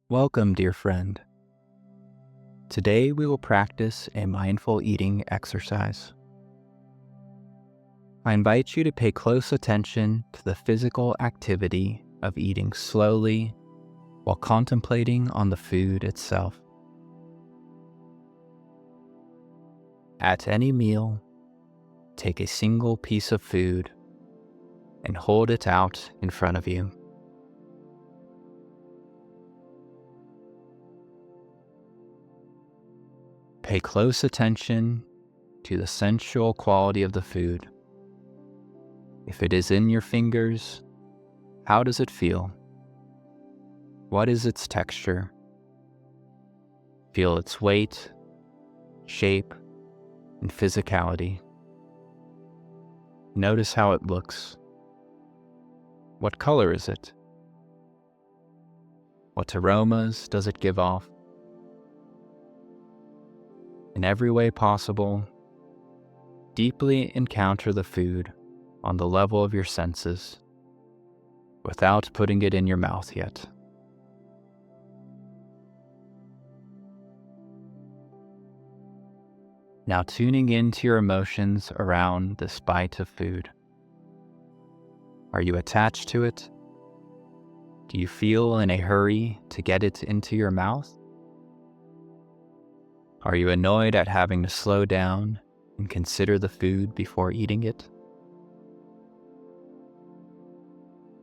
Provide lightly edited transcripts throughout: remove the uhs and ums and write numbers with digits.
Welcome, dear friend. Today we will practice a mindful eating exercise. I invite you to pay close attention to the physical activity of eating slowly while contemplating on the food itself. At any meal, take a single piece of food and hold it out in front of you. Pay close attention to the sensual quality of the food. If it is in your fingers, how does it feel? What is its texture? Feel its weight, shape, and physicality. Notice how it looks. What color is it? What aromas does it give off? In every way possible, deeply encounter the food on the level of your senses without putting it in your mouth yet. Now tuning into your emotions around this bite of food. Are you attached to it? Do you feel in a hurry to get it into your mouth? Are you annoyed at having to slow down and consider the food before eating it?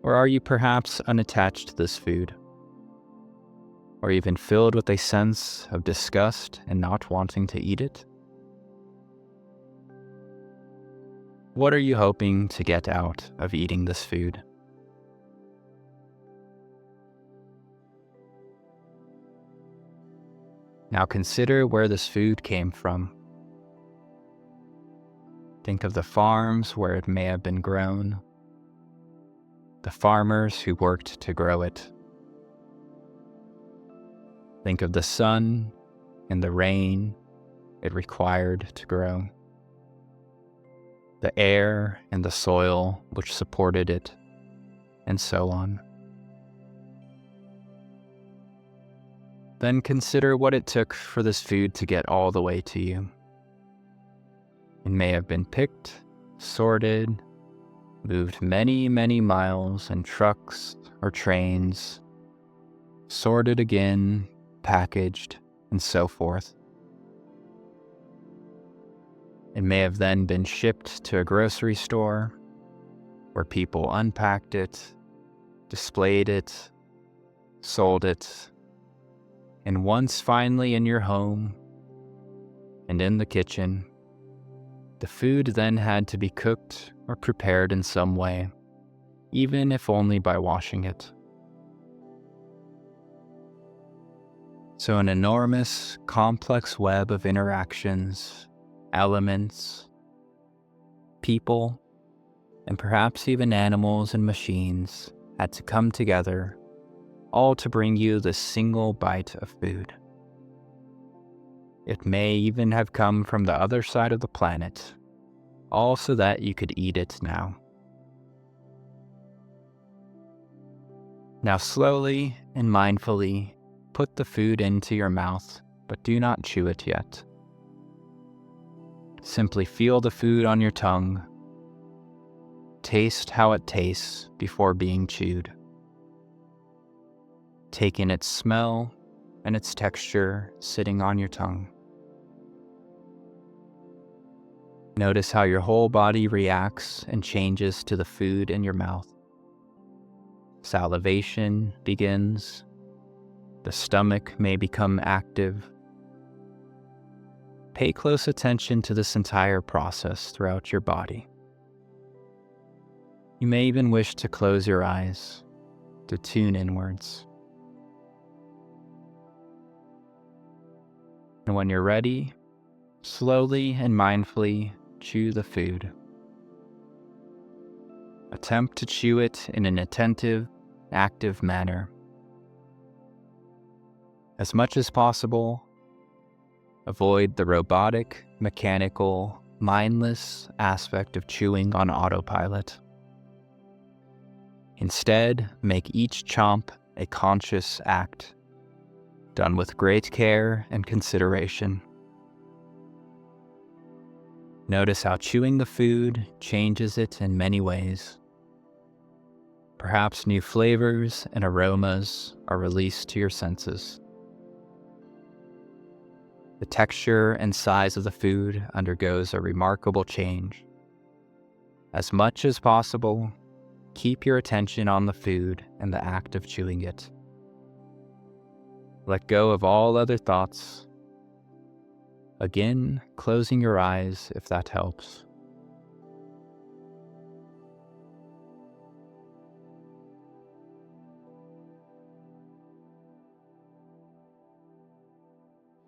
Or are you perhaps unattached to this food? Or even filled with a sense of disgust and not wanting to eat it? What are you hoping to get out of eating this food? Now consider where this food came from. Think of the farms where it may have been grown, the farmers who worked to grow it. Think of the sun and the rain it required to grow, the air and the soil which supported it, and so on. Then consider what it took for this food to get all the way to you. It may have been picked, sorted, moved many, many miles in trucks or trains, sorted again, packaged, and so forth. It may have then been shipped to a grocery store where people unpacked it, displayed it, sold it, and once finally in your home and in the kitchen, the food then had to be cooked or prepared in some way, even if only by washing it. So an enormous, complex web of interactions, elements, people, and perhaps even animals and machines had to come together, all to bring you this single bite of food. It may even have come from the other side of the planet, all so that you could eat it now. Now slowly and mindfully put the food into your mouth, but do not chew it yet. Simply feel the food on your tongue. Taste how it tastes before being chewed. Take in its smell and its texture sitting on your tongue. Notice how your whole body reacts and changes to the food in your mouth. Salivation begins. The stomach may become active. Pay close attention to this entire process throughout your body. You may even wish to close your eyes to tune inwards. And when you're ready, slowly and mindfully chew the food. Attempt to chew it in an attentive, active manner. As much as possible, avoid the robotic, mechanical, mindless aspect of chewing on autopilot. Instead, make each chomp a conscious act, done with great care and consideration. Notice how chewing the food changes it in many ways. Perhaps new flavors and aromas are released to your senses. The texture and size of the food undergoes a remarkable change. As much as possible, keep your attention on the food and the act of chewing it. Let go of all other thoughts. Again, closing your eyes if that helps.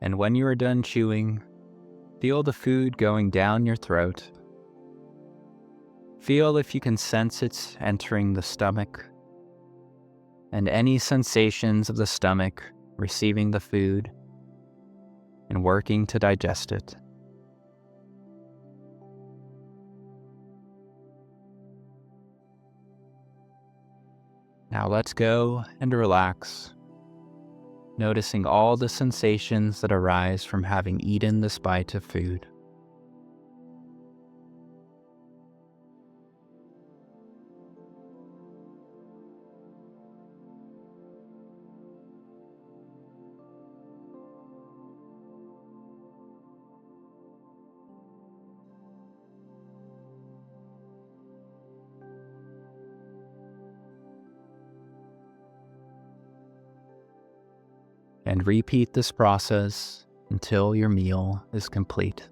And when you are done chewing, feel the food going down your throat. Feel if you can sense it entering the stomach, and any sensations of the stomach receiving the food and working to digest it. Now let's go and relax, noticing all the sensations that arise from having eaten this bite of food. And repeat this process until your meal is complete.